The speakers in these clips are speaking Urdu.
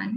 1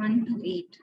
1 to 8।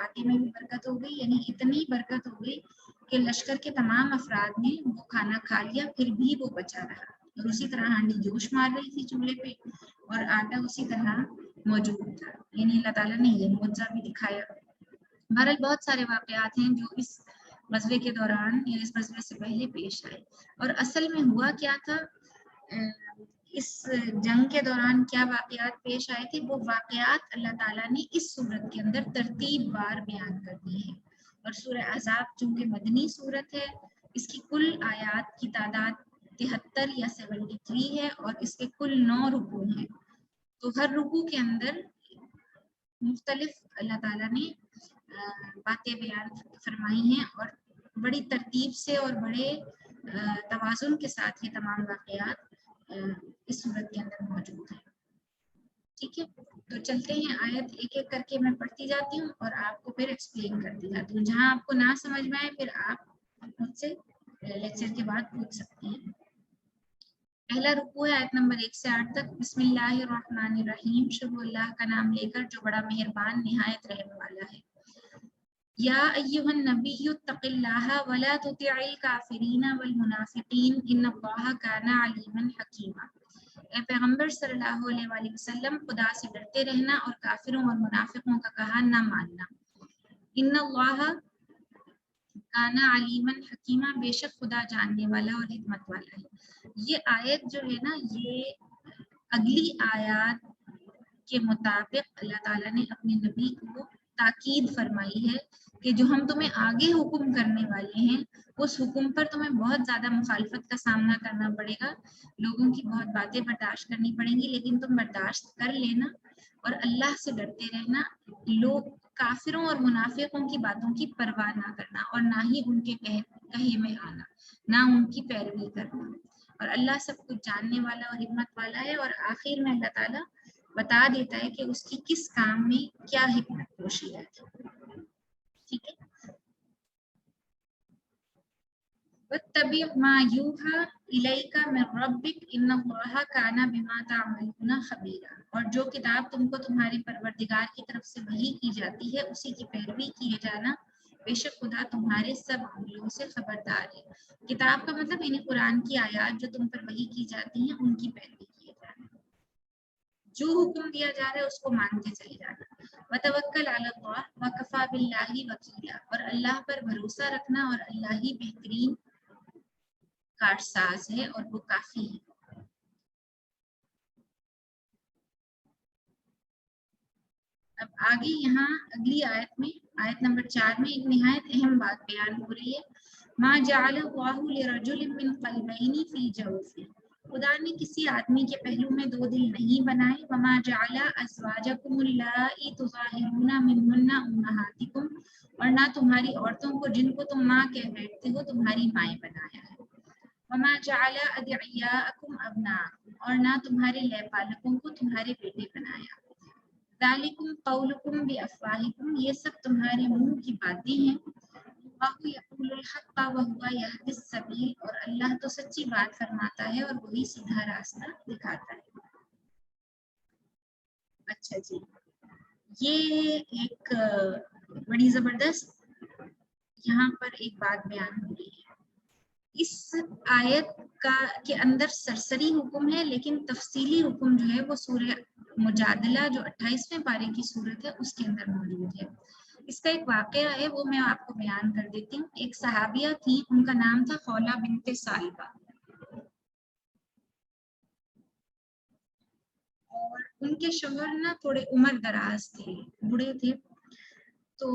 آٹے میں بھی برکت ہو گئی، یعنی اتنی برکت ہو گئی کہ لشکر کے تمام افراد نے وہ کھانا کھا لیا پھر بھی وہ بچا رہا، اور اسی طرح ہانڈی جوش مار رہی تھی چولہے پہ اور آٹا اسی طرح موجود تھا، یعنی اللہ تعالیٰ نے یہ معجزہ بھی دکھایا۔ بہرحال بہت سارے واقعات ہیں جو اس غزوے کے دوران یا اس غزوے سے پہلے پیش آئے، اور اصل میں ہوا کیا تھا، اس جنگ کے دوران کیا واقعات پیش آئے تھے، وہ واقعات اللہ تعالیٰ نے اس صورت کے اندر ترتیب بار بیان کر دی ہے۔ اور سورہ احزاب چونکہ مدنی صورت ہے، اس کی کل آیات کی تعداد 73 یا 73 ہے اور اس کے کل 9 رکوع ہیں، تو ہر رکوع کے اندر مختلف اللہ تعالیٰ نے باتیں بیان فرمائی ہیں، اور بڑی ترتیب سے اور بڑے توازن کے ساتھ یہ تمام واقعات اس صورت کے اندر موجود ہیں۔ ٹھیک ہے، تو چلتے ہیں آیت ایک ایک کر کے میں پڑھتی جاتی ہوں اور آپ کو پھر ایکسپلین کرتی جاتی ہوں، جہاں آپ کو نہ سمجھ میں آئے پھر آپ مجھ سے لیکچر کے بعد پوچھ سکتے ہیں۔ پہلا رکوع ہے آیت نمبر 1 سے 8 تک۔ بسم اللہ الرحمن الرحیم، شروع اللہ کا نام لے کر جو بڑا مہربان نہایت رحم والا ہے۔ یا ایھا النبی اتق اللہ ولا تطع الکافرین والمنافقین ان اللہ کان علیما حکیما۔ اے پیغمبر صلی اللہ علیہ وآلہ وسلم، خدا سے ڈرتے رہنا اور کافروں اور منافقوں کا کہا نہ ماننا۔ ان اللہ کان علیما حکیما، بے شک خدا جاننے والا اور حکمت والا ہے۔ یہ آیت جو ہے نا، یہ اگلی آیات کے مطابق اللہ تعالیٰ نے اپنے نبی کو تاکید فرمائی ہے کہ جو ہم تمہیں آگے حکم کرنے والے ہیں اس حکم پر تمہیں بہت زیادہ مخالفت کا سامنا کرنا پڑے گا، لوگوں کی بہت باتیں برداشت کرنی پڑیں گی، لیکن تم برداشت کر لینا اور اللہ سے ڈرتے رہنا، لوگ کافروں اور منافقوں کی باتوں کی پرواہ نہ کرنا اور نہ ہی ان کے کہے میں آنا، نہ ان کی پیروی کرنا، اور اللہ سب کچھ جاننے والا اور حکمت والا ہے۔ اور آخر میں اللہ تعالیٰ بتا دیتا ہے کہ اس کی کس کام میں کیا حکمت پوشیدہ تھی۔ ٹھیک ہے، وَاتَّبِعْ مَا يُوحَىٰ إِلَيْكَ مِن رَّبِّكَ إِنَّ اللَّهَ كَانَ بِمَا تَعْمَلُونَ خَبِيرًا۔ اور جو کتاب تم کو تمہارے پروردگار کی طرف سے وحی کی جاتی ہے اسی کی پیروی کیے جانا، بے شک خدا تمہارے سب عملوں سے خبردار ہے۔ کتاب کا مطلب انہیں قرآن کی آیات جو تم پر وحی کی جاتی ہیں ان کی پیروی کیے جانا، جو حکم دیا جا رہا ہے اس کو مانتے چلے جانا۔ وَتَوَكَّلْ عَلَى اللَّهِ وَكَفَىٰ بِاللَّهِ وَكِيلًا، اور اللہ پر بھروسہ رکھنا اور اللہ ہی بہترین کارساز ہے اور وہ کافی ہے۔ اب آگے یہاں اگلی آیت میں، آیت نمبر 4 میں ایک نہایت اہم بات بیان ہو رہی ہے۔ ما جعل اللہ لرجل من قلبین فی جوفہ، خدا نے کسی آدمی کے پہلو میں 2 دل نہیں بنائے۔ وما جعل ازواجکم اللائی تظاہرون منہن امہاتکم، اور نہ تمہاری عورتوں کو جن کو تم ماں کہہ بیٹھتے ہو تمہاری مائیں بنایا ہے۔ وما جعل ادعیاءکم ابناءکم، اور نہ تمہارے لے پالکوں کو تمہارے بیٹے بنایا۔ ذالکم قولکم بافواہکم، یہ سب تمہارے منہ کی باتیں ہیں۔ اللہ یقول الحق وہو یہدی السبیل، اور اللہ تو سچی بات فرماتا ہے اور وہی سیدھا راستہ دکھاتا ہے۔ اچھا جی، یہ ایک بڑی زبردست یہاں پر ایک بات بیان ہو رہی ہے۔ اس آیت کے اندر سرسری حکم ہے، لیکن تفصیلی حکم جو ہے وہ سورہ مجادلہ جو 28ویں پارے کی صورت ہے اس کے اندر موجود ہے۔ اس کا ایک واقعہ ہے، وہ میں آپ کو بیان کر دیتی ہوں۔ ایک صحابیہ تھی، ان کا نام تھا خولہ بنت ثعلبہ، اور ان کے شوہر نا تھوڑے عمر دراز تھے، بوڑھے تھے۔ تو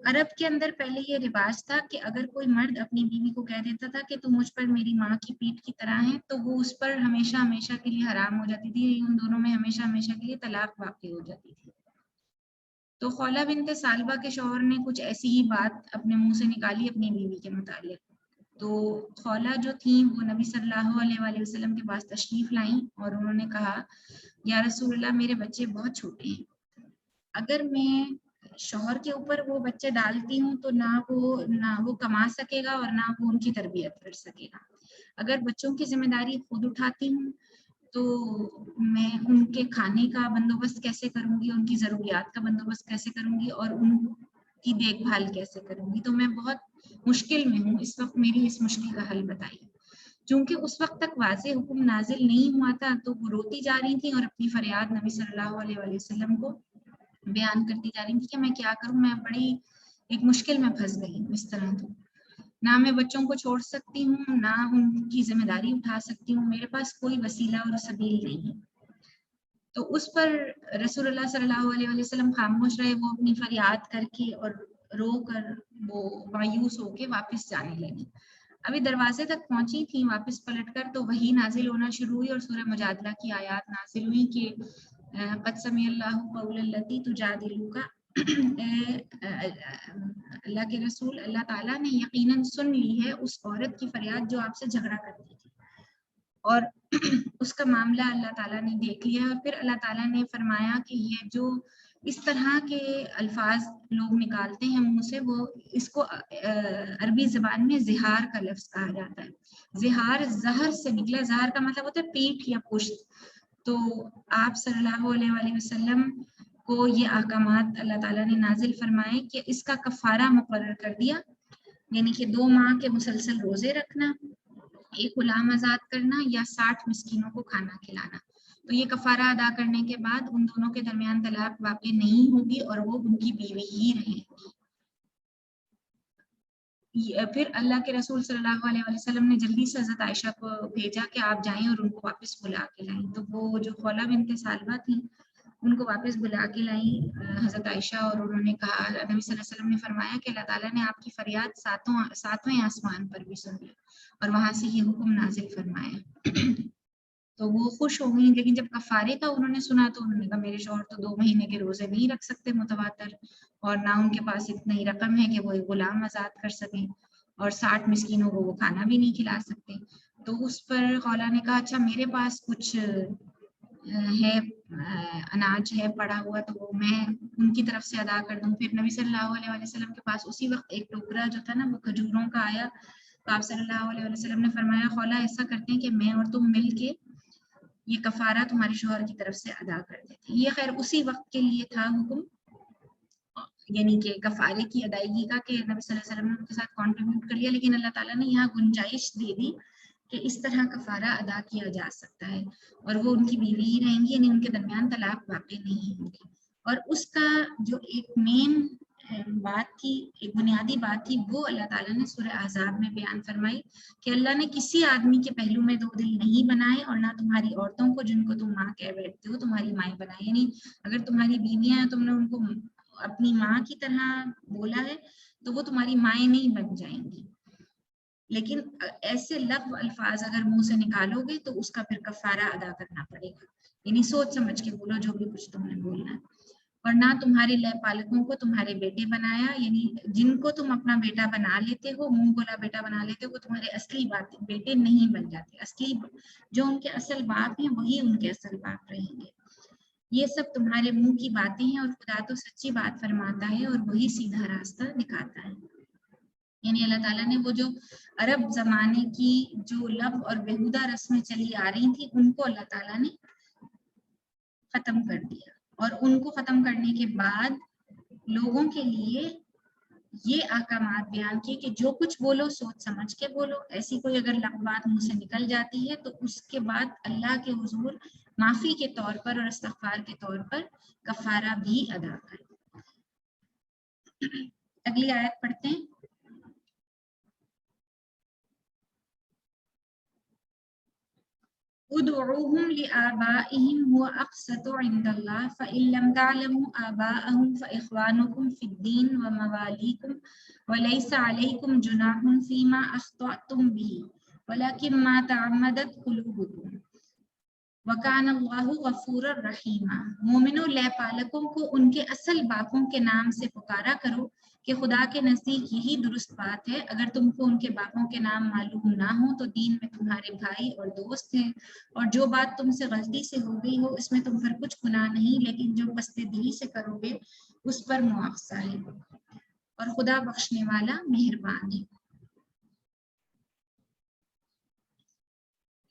عرب کے اندر پہلے یہ رواج تھا کہ اگر کوئی مرد اپنی بیوی کو کہہ دیتا تھا کہ تم مجھ پر میری ماں کی پیٹھ کی طرح ہے، تو وہ اس پر ہمیشہ ہمیشہ کے لیے حرام ہو جاتی تھی، ان دونوں میں ہمیشہ ہمیشہ کے لیے طلاق واقع ہو جاتی تھی۔ تو خولہ بنت ثعلبہ کے شوہر نے کچھ ایسی ہی بات اپنے منہ سے نکالی اپنی بیوی کے متعلق۔ تو خولہ جو تھیں وہ نبی صلی اللہ علیہ وآلہ وسلم کے پاس تشریف لائیں اور انہوں نے کہا، یا رسول اللہ، میرے بچے بہت چھوٹے ہیں، اگر میں شوہر کے اوپر وہ بچے ڈالتی ہوں تو نہ وہ کما سکے گا اور نہ وہ ان کی تربیت کر سکے گا۔ اگر بچوں کی ذمہ داری خود اٹھاتی ہوں تو میں ان کے کھانے کا بندوبست کیسے کروں گی، ان کی ضروریات کا بندوبست کیسے کروں گی، اور ان کی دیکھ بھال کیسے کروں گی. تو میں بہت مشکل میں ہوں اس وقت، میری اس مشکل کا حل بتائیے. چونکہ اس وقت تک واضح حکم نازل نہیں ہوا تھا تو وہ روتی جا رہی تھیں اور اپنی فریاد نبی صلی اللہ علیہ وآلہ وسلم کو بیان کرتی جا رہی تھی کہ میں کیا کروں، میں بڑی ایک مشکل میں پھنس گئی ہوں. اس طرح تو نہ میں بچوں کو چھوڑ سکتی ہوں، نہ ان کی ذمہ داری اٹھا سکتی ہوں، میرے پاس کوئی وسیلہ اور سبیل نہیں ہے. تو اس پر رسول اللہ صلی اللہ علیہ وآلہ وسلم خاموش رہے. وہ اپنی فریاد کر کے اور رو کر وہ مایوس ہو کے واپس جانے لگی. ابھی دروازے تک پہنچی تھی واپس پلٹ کر تو وہی نازل ہونا شروع ہوئی اور سورہ مجادلہ کی آیات نازل ہوئی کہ قد سمع اللہ قول التی تجادلک، اللہ کے رسول، اللہ تعالیٰ نے یقیناً سن لی ہے اس عورت کی فریاد جو آپ سے جھگڑا کرتی تھی، اور اس کا معاملہ اللہ تعالیٰ نے دیکھ لیا. اور پھر اللہ تعالیٰ نے فرمایا کہ یہ جو اس طرح کے الفاظ لوگ نکالتے ہیں منہ سے، وہ اس کو عربی زبان میں زہار کا لفظ کہا جاتا ہے. زہار زہر سے نکلا، زہر کا مطلب ہوتا ہے پیٹھ یا پشت. تو آپ صلی اللہ علیہ وآلہ وسلم کو یہ احکامات اللہ تعالیٰ نے نازل فرمائے کہ اس کا کفارہ مقرر کر دیا، یعنی کہ 2 ماہ کے مسلسل روزے رکھنا، ایک غلام آزاد کرنا یا 60 مسکینوں کو کھانا کھلانا. تو یہ کفارہ ادا کرنے کے بعد ان دونوں کے درمیان طلاق واقع نہیں ہوگی اور وہ ان کی بیوی ہی رہیں گی. پھر اللہ کے رسول صلی اللہ علیہ وسلم نے جلدی سے حضرت عائشہ کو بھیجا کہ آپ جائیں اور ان کو واپس بلا کے لائیں. تو وہ جو خولہ بنت ثعلبہ تھیں ان کو واپس بلا کے لائیں حضرت عائشہ، اور انہوں نے کہا، نبی صلی اللہ علیہ وسلم نے فرمایا کہ اللہ تعالیٰ نے آپ کی فریاد ساتویں آسمان پر بھی سن لی اور وہاں سے یہ حکم نازل فرمایا. تو وہ خوش ہو گئی. لیکن جب کفارے کا انہوں نے سنا تو انہوں نے کہا میرے شوہر تو 2 مہینے کے روزے نہیں رکھ سکتے متواتر، اور نہ ان کے پاس اتنی رقم ہے کہ وہ ایک غلام آزاد کر سکیں، اور 60 مسکینوں کو وہ کھانا بھی نہیں کھلا سکتے. تو اس پر خولہ نے کہا اچھا میرے پاس کچھ ہے اناج ہے پڑا ہوا تو وہ میں ان کی طرف سے ادا کر دوں. پھر نبی صلی اللہ علیہ وسلم کے پاس اسی وقت ایک ٹوکرا جو تھا نا وہ کھجوروں کا آیا. تو آپ صلی اللہ علیہ وسلم نے فرمایا خولہ ایسا کرتے ہیں کہ میں اور تم مل کے یہ کفارہ تمہارے شوہر کی طرف سے ادا کر دیتے ہیں. یہ خیر اسی وقت کے لیے تھا حکم، یعنی کہ کفارے کی ادائیگی کا، کہ نبی صلی اللہ علیہ وسلم نے ان کے ساتھ کنٹریبیوٹ کر لیا. لیکن اللہ تعالیٰ نے یہاں گنجائش دے دی کہ اس طرح کفارہ ادا کیا جا سکتا ہے اور وہ ان کی بیوی ہی رہیں گی، یعنی ان کے درمیان طلاق واقع نہیں ہوگی. اور اس کا جو ایک مین بات تھی، ایک بنیادی بات تھی، وہ اللہ تعالیٰ نے سورہ احزاب میں بیان فرمائی کہ اللہ نے کسی آدمی کے پہلو میں 2 دل نہیں بنائے، اور نہ تمہاری عورتوں کو جن کو تم ماں کہہ بیٹھتے ہو تمہاری مائیں بنائے. یعنی اگر تمہاری بیویاں ہیں تم نے ان کو اپنی ماں کی طرح بولا ہے تو وہ تمہاری مائیں نہیں بن جائیں گی. لیکن ایسے لفظ الفاظ اگر منہ سے نکالو گے تو اس کا پھر کفارہ ادا کرنا پڑے گا، یعنی سوچ سمجھ کے بولو جو بھی کچھ تم نے بولنا ہے. اور نہ تمہارے لے پالکوں کو تمہارے بیٹے بنایا، یعنی جن کو تم اپنا بیٹا بنا لیتے ہو، منہ بولا بیٹا بنا لیتے ہو، وہ تمہارے اصلی بیٹے نہیں بن جاتے. اصلی جو ان کے اصل باپ ہیں وہی ان کے اصل باپ رہیں گے. یہ سب تمہارے منہ کی باتیں ہیں اور خدا تو سچی بات فرماتا ہے اور وہی سیدھا راستہ دکھاتا ہے. یعنی اللہ تعالیٰ نے وہ جو عرب زمانے کی جو لب اور بےہودہ رسمیں چلی آ رہی تھی ان کو اللہ تعالیٰ نے ختم کر دیا، اور ان کو ختم کرنے کے بعد لوگوں کے لیے یہ احکامات بیان کیے کہ جو کچھ بولو سوچ سمجھ کے بولو. ایسی کوئی اگر بات منہ سے نکل جاتی ہے تو اس کے بعد اللہ کے حضور معافی کے طور پر اور استغفار کے طور پر کفارہ بھی ادا کریں. اگلی آیت پڑھتے ہیں. ادعوهم لآبائهم هو أقسط عند الله فإن لم تعلموا آباءهم فإخوانكم في الدين ومواليكم وليس عليكم جناح فيما أخطأتم به ولكن ما تعمدت قلوبكم وَكَانَ اللَّهُ غَفُورًا رَحِيمًا. مومنوں لے پالکوں کو ان کے اصل باپوں کے نام سے پکارا کرو کہ خدا کے نزدیک یہی درست بات ہے. اگر تم کو ان کے باپوں کے نام معلوم نہ ہو تو دین میں تمہارے بھائی اور دوست ہیں، اور جو بات تم سے غلطی سے ہو گئی ہو اس میں تم پر کچھ گناہ نہیں، لیکن جو قصد دلی سے کرو گے اس پر مواخذہ ہے، اور خدا بخشنے والا مہربان ہے.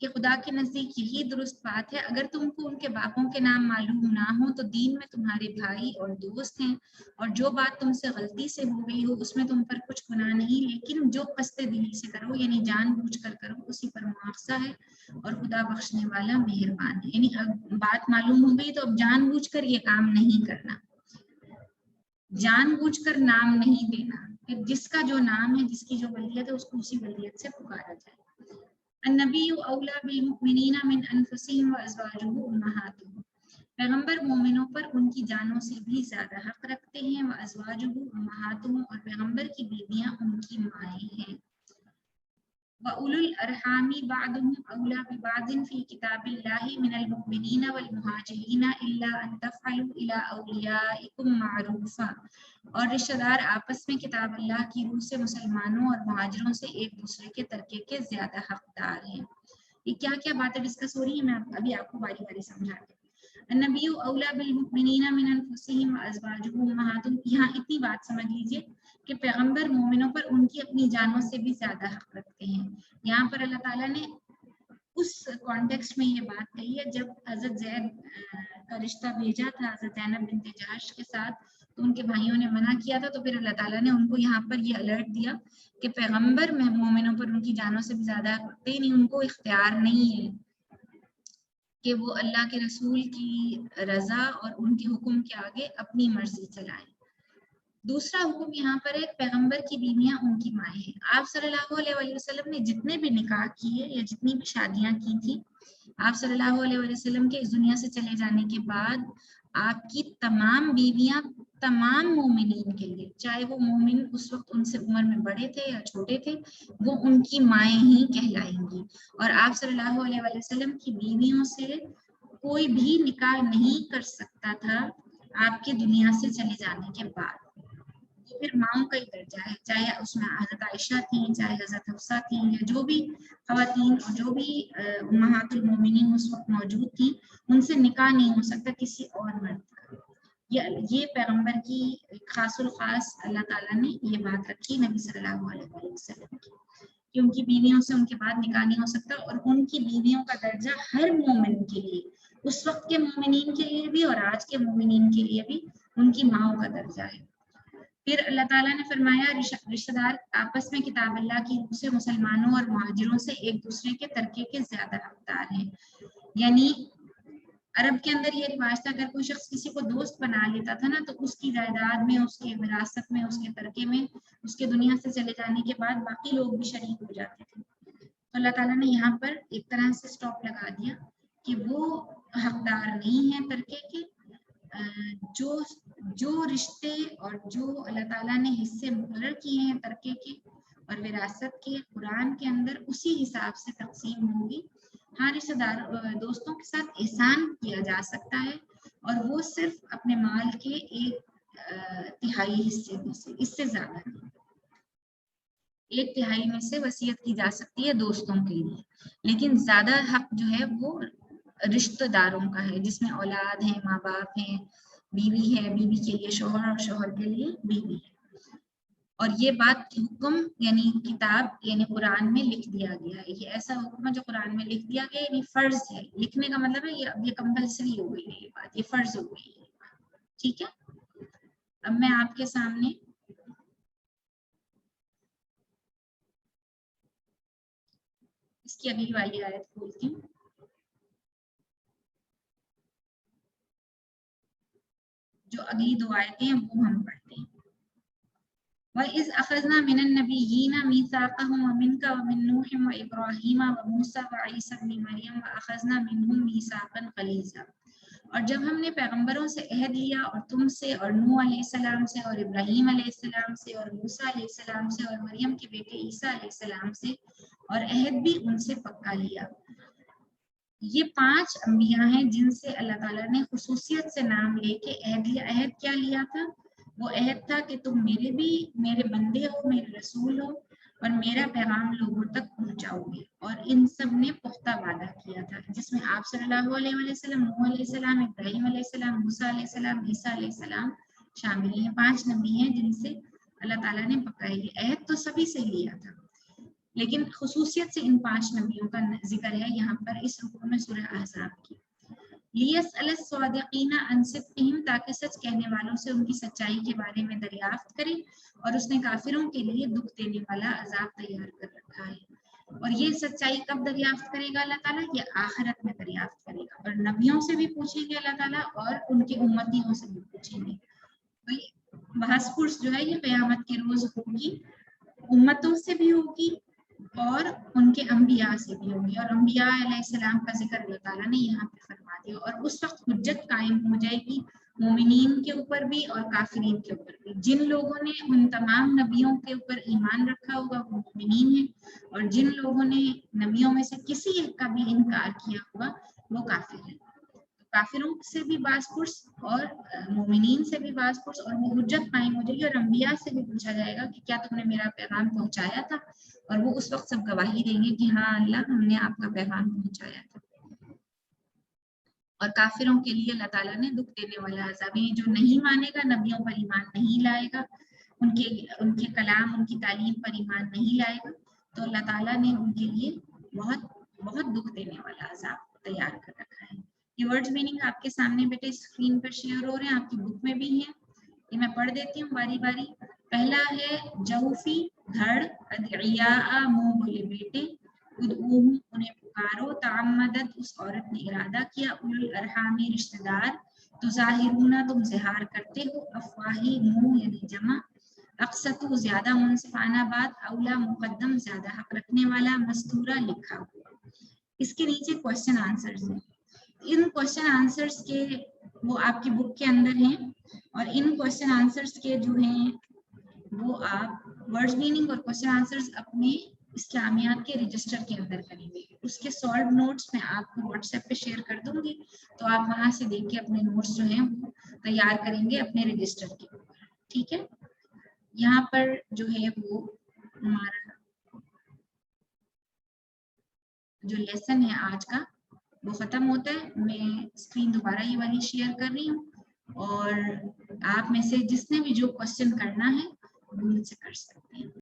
کہ خدا کے نزدیک یہی درست بات ہے. اگر تم کو ان کے باپوں کے نام معلوم نہ ہو تو دین میں تمہارے بھائی اور دوست ہیں, اور جو بات تم سے غلطی سے ہو گئی ہو اس میں تم پر کچھ گناہ نہیں, لیکن جو قصد دلی سے کرو یعنی جان بوجھ کر کرو اسی پر مواخذہ ہے, اور خدا بخشنے والا مہربان ہے. یعنی اب بات معلوم ہو گئی تو اب جان بوجھ کر یہ کام نہیں کرنا, جان بوجھ کر نام نہیں دینا, کہ جس کا جو نام ہے, جس کی جو ولیت ہے اس کو اسی ولیت سے پکارا جائے. النبی اولا بالمؤمنین من انفسهم وازواجه امہاتهم, پیغمبر مومنوں پر ان کی جانوں سے بھی زیادہ حق رکھتے ہیں. وازواجه امہاتهم, اور پیغمبر کی بیویاں ان کی مائیں ہیں. وَأُولُو الْأَرْحَامِ بَعْضُهُمْ أَوْلَىٰ بِبَعْضٍ فِي كِتَابِ اللَّهِ مِنَ الْمُؤْمِنِينَ وَالْمُهَاجِرِينَ إِلَّا أَن تَفْعَلُوا إِلَىٰ أَوْلِيَائِكُمْ مَعْرُوفًا, اور رشتہ دار آپس میں کتاب اللہ کی روح سے مسلمانوں اور مہاجروں سے ایک دوسرے کے ترکے کے زیادہ حقدار ہیں. یہ کیا کیا باتیں ڈسکس ہو رہی ہیں, میں ابھی آپ کو باری باری سمجھاتی ہوں. النبی اولا بالمؤمنین من انفسهم وازواجه امہاتهم, یہاں اتنی بات سمجھ لیجئے کہ پیغمبر مومنوں پر ان کی اپنی جانوں سے بھی زیادہ حق رکھتے ہیں. یہاں پر اللہ تعالیٰ نے اس کانٹیکسٹ میں یہ بات کہی ہے جب حضرت زید کا رشتہ بھیجا تھا حضرت زینب بنت جہش کے ساتھ, تو ان کے بھائیوں نے منع کیا تھا, تو پھر اللہ تعالیٰ نے ان کو یہاں پر یہ الرٹ دیا کہ پیغمبر مومنوں پر ان کی جانوں سے بھی زیادہ حق رکھتے ہیں, نہیں ان کو اختیار نہیں ہے کہ وہ اللہ کے رسول کی رضا اور ان کے حکم کے آگے اپنی مرضی چلائیں. دوسرا حکم یہاں پر ہے پیغمبر کی بیویاں ان کی مائیں ہیں. آپ صلی اللہ علیہ وسلم نے جتنے بھی نکاح کیے یا جتنی بھی شادیاں کی تھی, آپ صلی اللہ علیہ وسلم کے اس دنیا سے چلے جانے کے بعد آپ کی تمام بیویاں تمام مومنین کے لیے, چاہے وہ مومن اس وقت ان سے عمر میں بڑے تھے یا چھوٹے تھے, وہ ان کی مائیں ہی کہلائیں گی. اور آپ صلی اللہ علیہ وسلم کی بیویوں سے کوئی بھی نکاح نہیں کر سکتا تھا آپ کے دنیا سے چلے جانے کے بعد. یہ پھر ماؤں کا ہی درجہ ہے, چاہے اس میں حضرت عائشہ تھیں, چاہے حضرت حفصہ تھیں, یا جو بھی خواتین جو بھی امہات المومنین اس وقت موجود تھیں, ان سے نکاح نہیں ہو سکتا کسی اور مرد کا. یہ پیغمبر کی خاص الخاص اللہ تعالیٰ نے یہ بات رکھی نبی صلی اللہ علیہ وسلم کی, کہ ان کی بیویوں سے ان کے بعد نکاح نہیں ہو سکتا, اور ان کی بیویوں کا درجہ ہر مومن کے لیے, اس وقت کے مومنین کے لیے بھی اور آج کے مومنین کے لیے بھی ان کی ماؤں کا درجہ ہے. پھر اللہ تعالیٰ نے فرمایا رشتہ دار آپس میں کتاب اللہ کی روح سے مسلمانوں اور مہاجروں سے ایک دوسرے کے ترکے کے زیادہ حقدار ہیں. یعنی عرب کے اندر یہ رواج تھا, اگر کوئی شخص کسی کو دوست بنا لیتا تھا نا, تو اس کی جائیداد میں, اس کے وراثت میں, اس کے ترکے میں, اس کے دنیا سے چلے جانے کے بعد باقی لوگ بھی شریک ہو جاتے تھے. تو اللہ تعالیٰ نے یہاں پر ایک طرح سے سٹاپ لگا دیا کہ وہ حقدار نہیں ہیں ترکے کے. جو رشتے اور جو اللہ تعالیٰ نے حصے مقرر کیے ہیں ترکے کے اور وراثت کے, قرآن کے اندر اسی حساب سے تقسیم ہوگی. ہاں رشتہ دار دوستوں کے ساتھ احسان کیا جا سکتا ہے, اور وہ صرف اپنے مال کے 1/3 حصے میں سے, اس سے زیادہ نہیں. 1/3 میں سے وصیت کی جا سکتی ہے دوستوں کے لیے, لیکن زیادہ حق جو ہے وہ رشتہ داروں کا ہے, جس میں اولاد ہیں, ماں باپ ہیں, بیوی ہے, بیوی کے لیے شوہر اور شوہر کے لیے بیوی ہے. اور یہ بات حکم یعنی کتاب یعنی قرآن میں لکھ دیا گیا ہے. یہ ایسا حکم ہے جو قرآن میں لکھ دیا گیا, یعنی فرض ہے. لکھنے کا مطلب ہے یہ کمپلسری ہو گئی ہے, یہ بات, یہ فرض ہو گئی ہے. ٹھیک ہے, اب میں آپ کے سامنے اس کی اگلی والی آیت کھولتی ہوں. جو اگلی 2 آیتیں ہیں وہ ہم پڑھتے ہیں. وَإِذْ أَخَذْنَا مِنَ النَّبِيِّينَ مِيثَاقَهُمْ وَمِنْكَ وَمِن نُوحٍ وَإِبْرَاهِيمَ وَمُوسَىٰ وَعِيسَىٰ ابْنِ مَرْيَمَ وَأَخَذْنَا مِنْهُم مِيثَاقًا غَلِيظًا, اور جب ہم نے پیغمبروں سے عہد لیا اور تم سے اور نوح علیہ السلام سے اور ابراہیم علیہ السلام سے اور موسیٰ علیہ السلام سے اور مریم کے بیٹے عیسیٰ علیہ السلام سے, اور عہد بھی ان سے پکا لیا. یہ 5 انبیاء ہیں جن سے اللہ تعالیٰ نے خصوصیت سے نام لے کے عہد لیا. عہد کیا لیا تھا؟ وہ عہد تھا کہ تم میرے بندے ہو, میرے رسول ہو, اور میرا پیغام لوگوں تک پہنچاؤ گے. اور ان سب نے پختہ وعدہ کیا تھا, جس میں آپ صلی اللہ علیہ وسلم, نوح علیہ السلام, ابراہیم علیہ السلام, موسیٰ علیہ السلام, عیسیٰ علیہ السلام شامل ہیں. 5 نبی ہیں جن سے اللہ تعالیٰ نے پکا لیا. عہد تو سبھی سے لیا تھا. لیکن خصوصیت سے ان 5 نبیوں کا ذکر ہے یہاں پر اس رکوع میں سورہ احزاب کی. لیسأل الصادقین عن صدقہم، تاکہ سچ کہنے والوں سے ان کی سچائی کے بارے میں دریافت کرے، اور اس نے کافروں کے لیے دکھ دینے والا عذاب تیار کر رکھا ہے. اور یہ سچائی کب دریافت کرے گا اللہ تعالیٰ؟ یہ آخرت میں دریافت کرے گا، اور نبیوں سے بھی پوچھیں گے اللہ تعالیٰ اور ان کے امتیوں سے بھی پوچھیں گے. بحث پرس جو ہے یہ قیامت کے روز ہوگی، امتوں سے بھی ہوگی اور ان کے انبیاء سے بھی ہوگی. اور انبیاء علیہ السلام کا ذکر اللہ تعالیٰ نے یہاں پہ فرما دیا، اور اس وقت حجت قائم ہو جائے گی مومنین کے اوپر بھی اور کافرین کے اوپر بھی. جن لوگوں نے ان تمام نبیوں کے اوپر ایمان رکھا ہوگا وہ مومنین ہیں، اور جن لوگوں نے نبیوں میں سے کسی ایک کا بھی انکار کیا ہوگا وہ کافر ہیں. کافروں سے بھی باز پرس اور مومنین سے بھی باز پرس، اور وہ حجت قائم ہو جائے گی، اور انبیاء سے بھی پوچھا جائے گا کہ کیا تم نے میرا پیغام پہنچایا تھا، اور وہ اس وقت سب گواہی دیں گے کہ ہاں اللہ ہم نے آپ کا پیغام پہنچایا تھا. اور کافروں کے لیے اللہ تعالیٰ نے دکھ دینے والا عذاب، جو نہیں مانے گا، نبیوں پر ایمان نہیں لائے گا، ان کے کلام ان کی تعلیم پر ایمان نہیں لائے گا، تو اللہ تعالیٰ نے ان کے لیے بہت بہت دکھ دینے والا عذاب تیار کر رکھا ہے. یہ ورڈز میننگ آپ کے سامنے بیٹے اسکرین پر شیئر ہو رہے ہیں، آپ کی بک میں بھی ہیں. یہ میں پڑھ دیتی ہوں باری باری. پہلا ہے جوفی، دھڑ، ادعیاء منہ بولے بیٹے، ادعوہم انہیں پکارو، تعمدت اس عورت نے ارادہ کیا، اولو الارحامی رشتہ دار، تظاہرون تم ظہار کرتے ہو، افواہی منہ یعنی جمع، اقسطو زیادہ منصفانہ بات، اولا مقدم زیادہ حق رکھنے والا، مستورہ لکھا ہوا. اس کے نیچے کوشچن آنسرز ہیں. ان کوشچن آنسرز کے وہ آپ کی بک کے اندر ہیں، اور ان کوشچن آنسرز کے جو ہیں وہ آپ ورڈز میننگ اور کوشچن آنسرز اپنے اسلامیات کے رجسٹر کے اندر کریں گے. اس کے سالو نوٹس میں آپ کو واٹس ایپ پہ شیئر کر دوں گی، تو آپ وہاں سے دیکھ کے اپنے نوٹس جو ہیں وہ تیار کریں گے اپنے رجسٹر کے اوپر. ٹھیک ہے، یہاں پر جو ہے وہ ہمارا جو لیسن ہے آج کا وہ ختم ہوتا ہے. میں اسکرین دوبارہ یہ والی شیئر کر رہی ہوں، اور آپ میں سے جس نے بھی جو کوشچن کرنا ہے وہ مجھ سے کر سکتے ہیں.